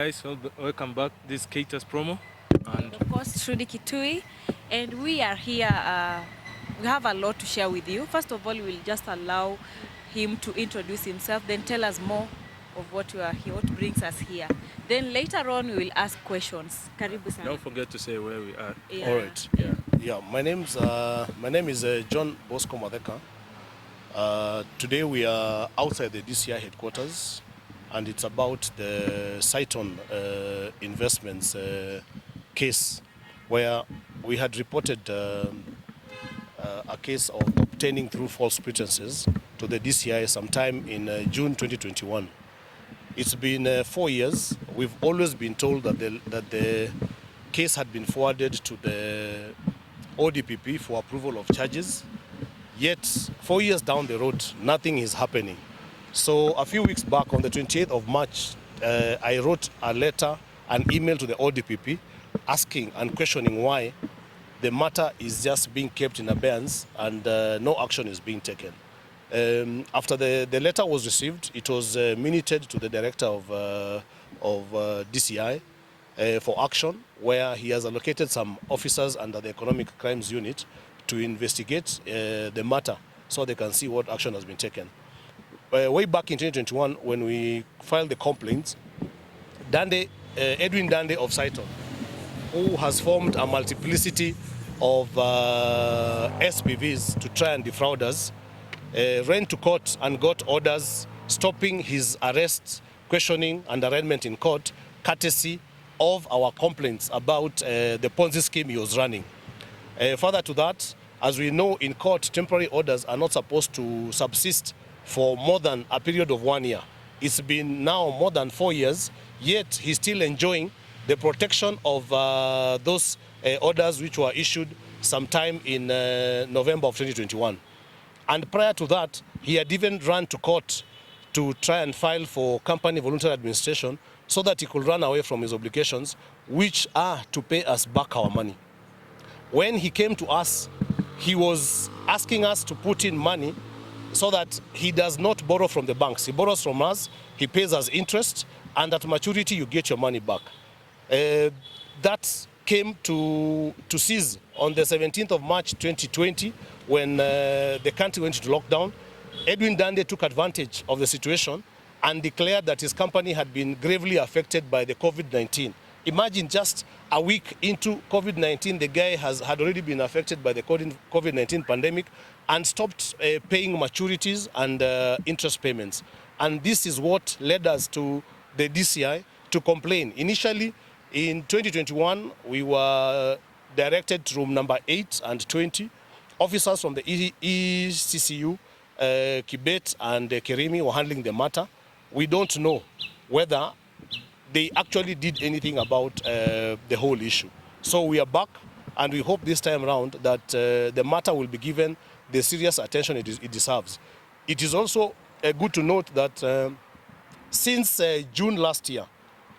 Guys, welcome back. This is Keita's promo. And of course, Trudy Kitui. And we are here, we have a lot to share with you. First of all, we'll just allow him to introduce himself, then tell us more of what you are here, what brings us here. Then later on, we will ask questions. Karibu sana. Don't forget to say where we are. Yeah. All right. Yeah. My name is John Bosco Madeka. Today we are outside the DCI headquarters, and it's about the cytonn investments case, where we had reported a case of obtaining through false pretenses to the DCI sometime in June 2021. It's been 4 years. We've always been told that the case had been forwarded to the ODPP for approval of charges. Yet, 4 years down the road, nothing is happening. So a few weeks back, on the 28th of March, I wrote a letter, an email to the ODPP, asking and questioning why the matter is just being kept in abeyance and no action is being taken. After the letter was received, it was minuted to the director of DCI for action, where he has allocated some officers under the Economic Crimes Unit to investigate the matter so they can see what action has been taken. Way back in 2021, when we filed the complaints, DANDE, EDWIN DANDE of cytonn, who has formed a multiplicity of SPVs to try and defraud us, ran to court and got orders stopping his arrest, questioning and arraignment in court, courtesy of our complaints about the Ponzi scheme he was running. Further to that, as we know, in court, temporary orders are not supposed to subsist for more than a period of 1 year. It's been now more than 4 years, yet he's still enjoying the protection of those orders which were issued sometime in November of 2021. And prior to that, he had even run to court to try and file for company voluntary administration so that he could run away from his obligations, which are to pay us back our money. When he came to us, he was asking us to put in money so that he does not borrow from the banks. He borrows from us, he pays us interest, and at maturity you get your money back. That came to cease on the 17th of March 2020 when the country went into lockdown. EDWIN DANDE took advantage of the situation and declared that his company had been gravely affected by the COVID-19. Imagine, just a week into COVID-19, the guy had already been affected by the COVID-19 pandemic and stopped paying maturities and interest payments. And this is what led us to the DCI to complain. Initially, in 2021, we were directed to room number 8 and 20. Officers from the ECCU, Kibet and Kerimi were handling the matter. We don't know whether they actually did anything about the whole issue. So we are back, and we hope this time around that the matter will be given the serious attention it deserves. It is also good to note that since June last year,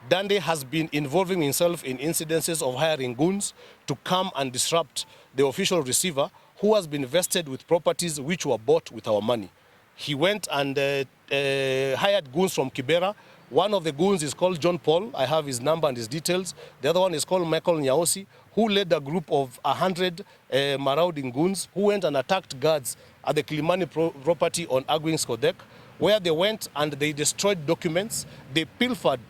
DANDE has been involving himself in incidences of hiring goons to come and disrupt the official receiver, who has been vested with properties which were bought with our money. He went and hired goons from Kibera. One of the goons is called John Paul. I have his number and his details. The other one is called Michael Nyaosi, who led a group of 100 marauding goons who went and attacked guards at the Kilimani property on Agwings Kodek, where they went and they destroyed documents. They pilfered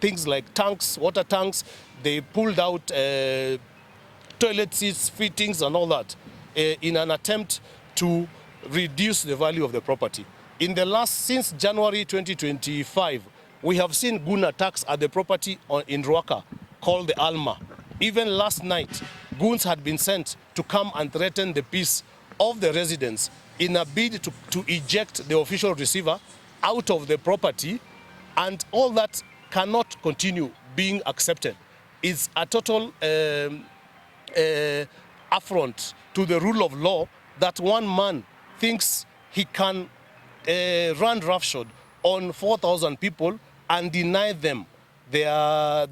things like tanks, water tanks. They pulled out toilet seats, fittings and all that in an attempt to reduce the value of the property. Since January 2025, we have seen goon attacks at the property in Ruaka called the Alma. Even last night, goons had been sent to come and threaten the peace of the residents in a bid to eject the official receiver out of the property, and all that cannot continue being accepted. It's a total affront to the rule of law that one man thinks he can run roughshod on 4,000 people and deny them their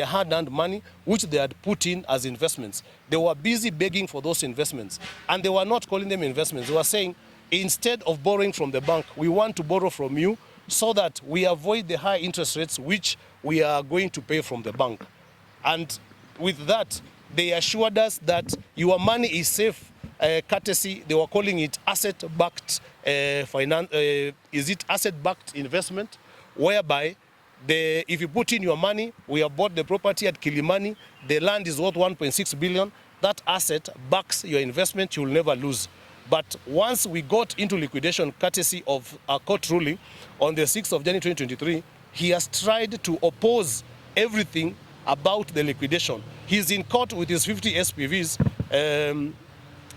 hard-earned money, which they had put in as investments. They were busy begging for those investments, and they were not calling them investments. They were saying, instead of borrowing from the bank, we want to borrow from you so that we avoid the high interest rates which we are going to pay from the bank. And with that, they assured us that your money is safe, courtesy, they were calling it asset-backed finance, is it asset-backed investment, whereby if you put in your money, we have bought the property at Kilimani, the land is worth 1.6 billion, that asset backs your investment, you will never lose. But once we got into liquidation, courtesy of a court ruling on the 6th of January 2023, he has tried to oppose everything about the liquidation. He's in court with his 50 SPVs,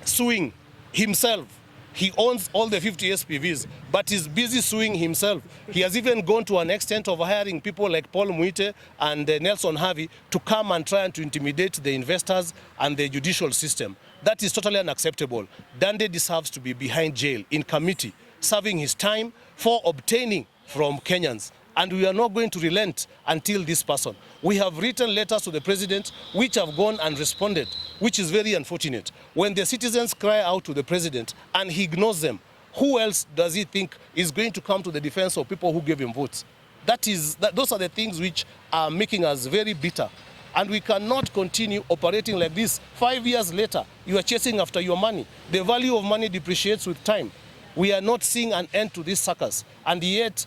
suing himself. He owns all the 50 SPVs, but he's busy suing himself. He has even gone to an extent of hiring people like Paul Muite and Nelson Harvey to come and try and to intimidate the investors and the judicial system. That is totally unacceptable. DANDE deserves to be behind jail in committee, serving his time for obtaining from Kenyans. And we are not going to relent until this person. We have written letters to the president which have gone and responded, which is very unfortunate. When the citizens cry out to the president and he ignores them, who else does he think is going to come to the defense of people who gave him votes? Those are the things which are making us very bitter. And we cannot continue operating like this. 5 years later, you are chasing after your money. The value of money depreciates with time. We are not seeing an end to this circus. And yet,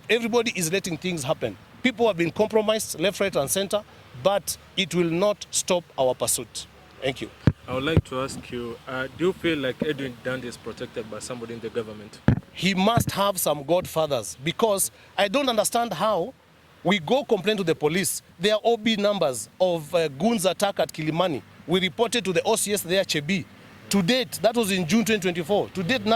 everybody is letting things happen. People have been compromised left, right, and center, but it will not stop our pursuit. Thank you. I would like to ask you, do you feel like EDWIN DANDE is protected by somebody in the government? He must have some godfathers, because I don't understand how we go complain to the police. There are OB numbers of goons attack at Kilimani. We reported to the OCS there, Chebi. To date, that was in June 2024. To date, no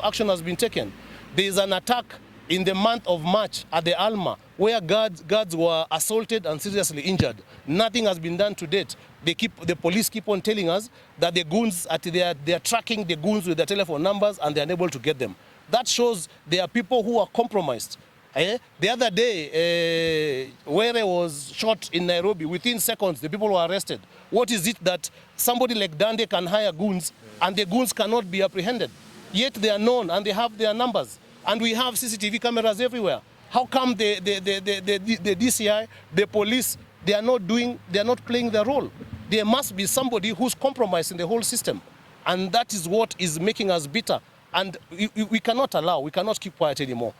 action has been taken. There is an attack in the month of March at the Alma, where guards were assaulted and seriously injured. Nothing has been done to date. The police keep on telling us that the goons, they are tracking the goons with their telephone numbers and they are unable to get them. That shows there are people who are compromised. The other day, where I was shot in Nairobi, within seconds, the people were arrested. What is it that somebody like DANDE can hire goons and the goons cannot be apprehended? Yet they are known and they have their numbers. And we have CCTV cameras everywhere. How come the DCI, the police, they are not playing their role? There must be somebody who's compromising the whole system. And that is what is making us bitter. And we cannot keep quiet anymore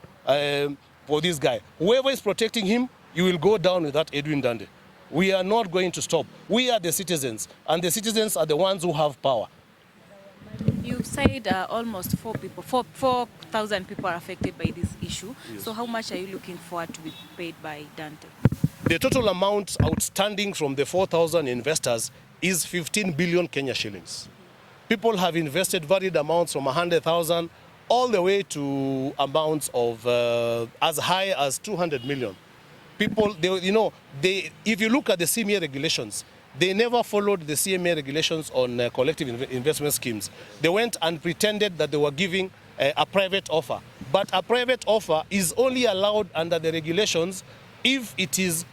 for this guy. Whoever is protecting him, you will go down with that EDWIN DANDE. We are not going to stop. We are the citizens, and the citizens are the ones who have power. You said almost 4,000 people are affected by this issue. Yes. So how much are you looking for to be paid by DANDE? The total amount outstanding from the 4,000 investors is 15 billion Kenya shillings. People have invested varied amounts from 100,000 all the way to amounts of as high as 200 million. People, if you look at the CMA regulations, they never followed the CMA regulations on collective investment schemes. They went and pretended that they were giving a private offer. But a private offer is only allowed under the regulations if it is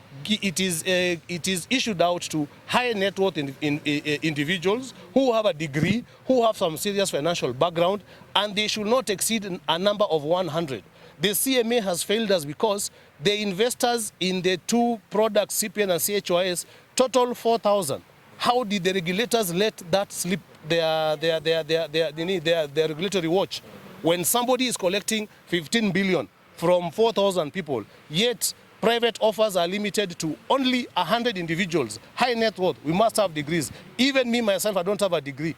issued out to high net worth individuals who have a degree, who have some serious financial background, and they should not exceed a number of 100. The CMA has failed us because the investors in the two products, CPN and CHOIS, total 4,000. How did the regulators let that slip their regulatory watch? When somebody is collecting 15 billion from 4,000 people, yet private offers are limited to only 100 individuals, high net worth, we must have degrees. Even me, myself, I don't have a degree.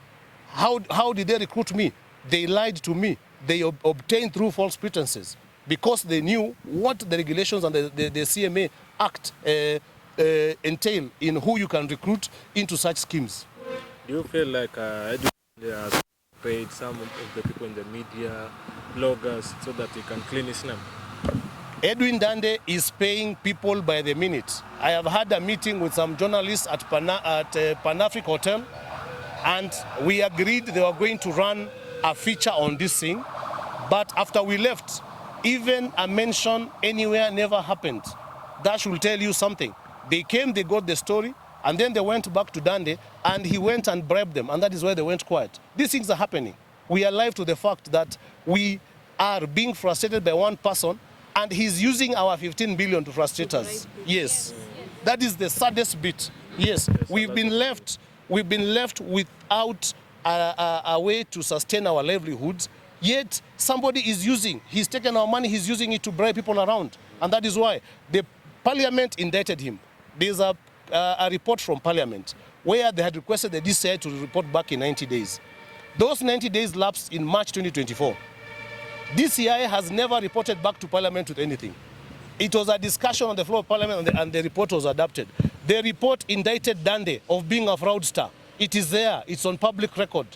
How did they recruit me? They lied to me. They obtained through false pretenses because they knew what the regulations and the CMA Act entail in who you can recruit into such schemes. Do you feel like they have paid some of the people in the media, bloggers, so that he can clean his name? EDWIN DANDE is paying people by the minute. I have had a meeting with some journalists at Pan-Africa Hotel, and we agreed they were going to run a feature on this thing. But after we left, even a mention anywhere never happened. That should tell you something. They came, they got the story, and then they went back to DANDE, and he went and bribed them, and that is why they went quiet. These things are happening. We are alive to the fact that we are being frustrated by one person, And he's using our 15 billion to frustrate us. Yes. That is the saddest bit. Yes. We've been left without a way to sustain our livelihoods. Yet somebody is using, he's taken our money, he's using it to bribe people around. And that is why the parliament indicted him. There's a report from parliament where they had requested the DCI to report back in 90 days. Those 90 days lapsed in March 2024. DCI has never reported back to parliament with anything. It was a discussion on the floor of parliament and the report was adopted. The report indicted DANDE of being a fraudster. It is there, it's on public record.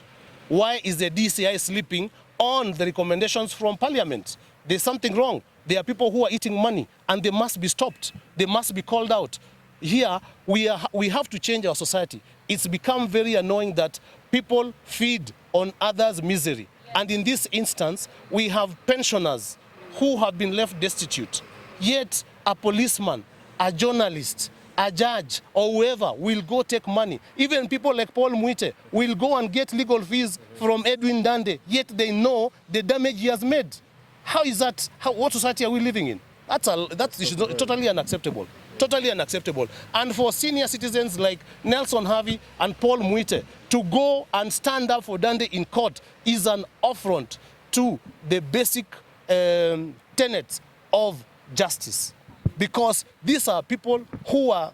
Why is the DCI sleeping on the recommendations from parliament? There's something wrong. There are people who are eating money and they must be stopped. They must be called out. Here, we have to change our society. It's become very annoying that people feed on others' misery. And in this instance, we have pensioners who have been left destitute. Yet a policeman, a journalist, a judge, or whoever will go take money. Even people like Paul Mwite will go and get legal fees from EDWIN DANDE, yet they know the damage he has made. How is that? What society are we living in? That's totally unacceptable. Totally unacceptable. And for senior citizens like Nelson Harvey and Paul Mwite to go and stand up for DANDE in court is an affront to the basic tenets of justice. Because these are people who are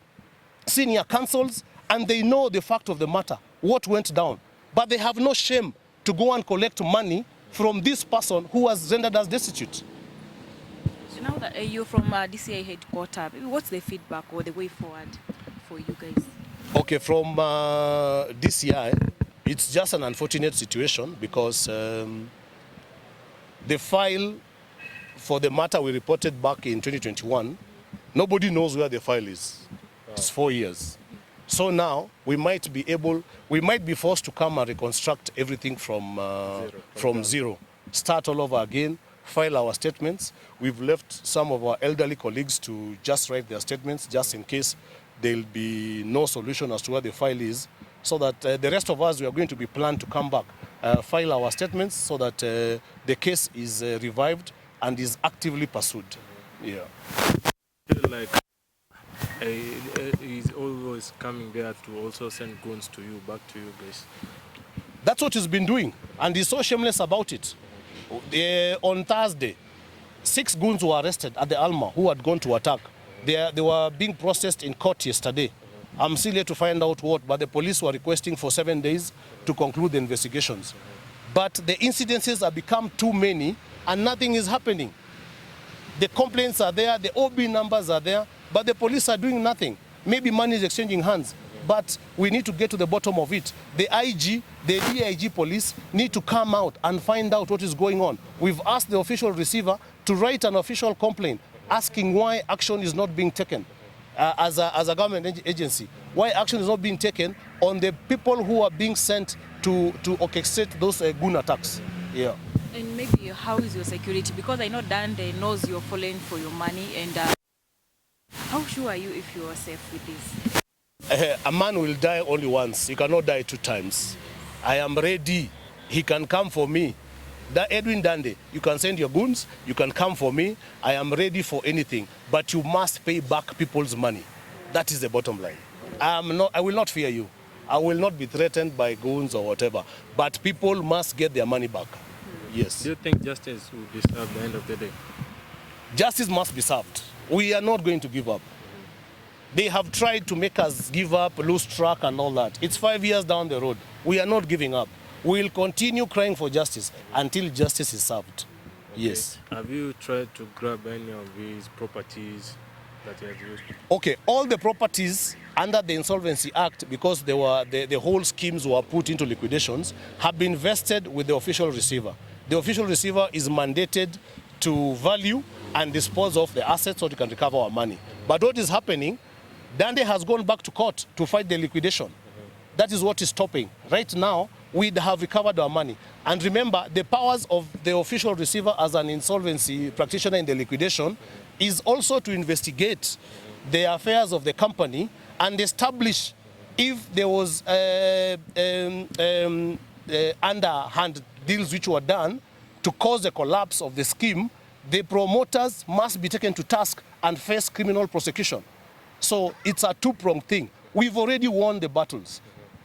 senior counsels and they know the fact of the matter, what went down. But they have no shame to go and collect money from this person who has rendered us destitute. So now that you're from DCI headquarters, what's the feedback or the way forward for you guys? Okay, from DCI, it's just an unfortunate situation because the file for the matter we reported back in 2021, nobody knows where the file is. It's 4 years. So now we might be forced to come and reconstruct everything from zero. Start all over again, file our statements. We've left some of our elderly colleagues to just write their statements just in case there'll be no solution as to where the file is, so that the rest of us, we are going to be planned to come back, file our statements so that the case is revived and is actively pursued. Yeah. Feel like he's always coming there to also send goons to you, back to you guys. That's what he's been doing, and he's so shameless about it. On Thursday, 6 goons were arrested at the Alma who had gone to attack. They were being processed in court yesterday. I'm still here to find out what, but the police were requesting for 7 days to conclude the investigations. But the incidences have become too many and nothing is happening. The complaints are there, the OB numbers are there, but the police are doing nothing. Maybe money is exchanging hands, but we need to get to the bottom of it. The IG, the DIG police need to come out and find out what is going on. We've asked the official receiver to write an official complaint asking why action is not being taken as a government agency. Why action is not being taken on the people who are being sent to orchestrate those goon attacks. Yeah. And maybe how is your security? Because I know DANDE knows you're falling for your money, and how sure are you if you are safe with this? A man will die only once. He cannot die 2 times. I am ready. He can come for me. EDWIN DANDE, you can send your goons, you can come for me. I am ready for anything, but you must pay back people's money. That is the bottom line. I will not fear you. I will not be threatened by goons or whatever, but people must get their money back. Yes. Do you think justice will be served at the end of the day? Justice must be served. We are not going to give up. They have tried to make us give up, lose track and all that. It's 5 years down the road. We are not giving up. We will continue crying for justice until justice is served. Okay. Yes. Have you tried to grab any of these properties that you have used? Okay, all the properties under the Insolvency Act, because they were, the whole schemes were put into liquidations, have been vested with the official receiver. The official receiver is mandated to value and dispose of the assets so they can recover our money. But what is happening, DANDE has gone back to court to fight the liquidation. That is what is stopping. Right now, we have recovered our money. And remember, the powers of the official receiver as an insolvency practitioner in the liquidation is also to investigate the affairs of the company and establish if there was underhand deals which were done to cause the collapse of the scheme the promoters must be taken to task and face criminal prosecution. So it's a two-pronged thing. We've already won the battles.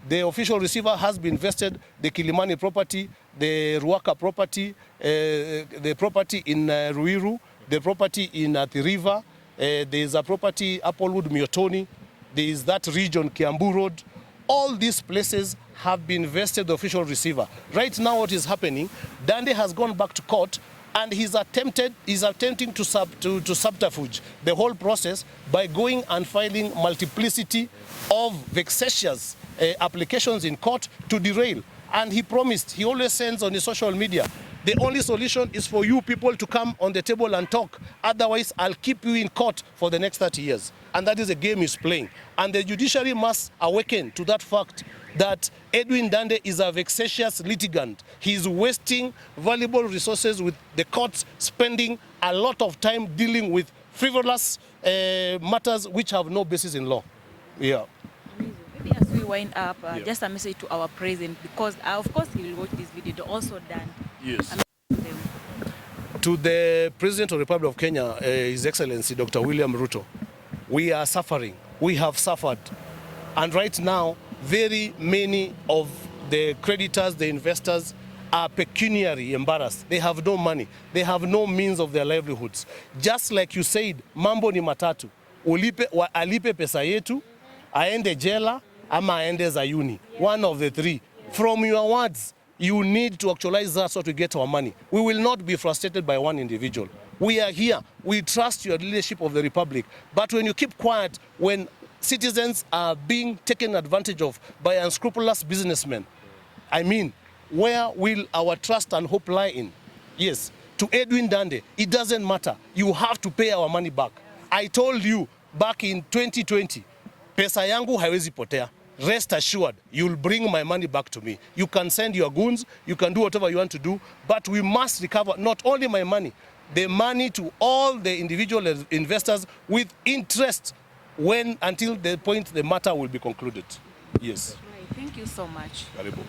The official receiver has been vested the Kilimani property, the Ruaka property, the property in Ruiru, the property in the river, there is a property, Applewood, Miotoni, there is that region, Kiambu Road. All these places have been vested the official receiver. Right now what is happening, DANDE has gone back to court and he's attempting to subterfuge the whole process by going and filing multiplicity of vexatious applications in court to derail. And he promised, he always sends on his social media, the only solution is for you people to come on the table and talk. Otherwise, I'll keep you in court for the next 30 years. And that is a game he's playing. And the judiciary must awaken to that fact that Edwin Dande is a vexatious litigant. He's wasting valuable resources with the courts, spending a lot of time dealing with frivolous matters which have no basis in law. Yeah. Amazing. Maybe as we wind up, just a message to our president, because of course he will watch this video, also done. Yes. To the President of the Republic of Kenya, His Excellency Dr. William Ruto, we are suffering. We have suffered. And right now, very many of the creditors, the investors, are pecuniary embarrassed. They have no money. They have no means of their livelihoods. Just like you said, mambo ni matatu. Alipe pesa yetu, aende jela, ama aende Zayuni. One of the three. From your words, you need to actualize that so to get our money. We will not be frustrated by one individual. We are here. We trust your leadership of the Republic. But when you keep quiet, when citizens are being taken advantage of by unscrupulous businessmen, I mean, where will our trust and hope lie in? Yes, to Edwin Dande, it doesn't matter. You have to pay our money back. I told you back in 2020, pesa yangu haiwezi potea. Rest assured, you'll bring my money back to me. You can send your goons, you can do whatever you want to do, but we must recover not only my money, the money to all the individual investors with interest until the point the matter will be concluded. Yes. Right. Thank you so much. Karibu.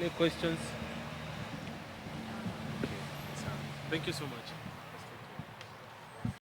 Any questions? Thank you so much.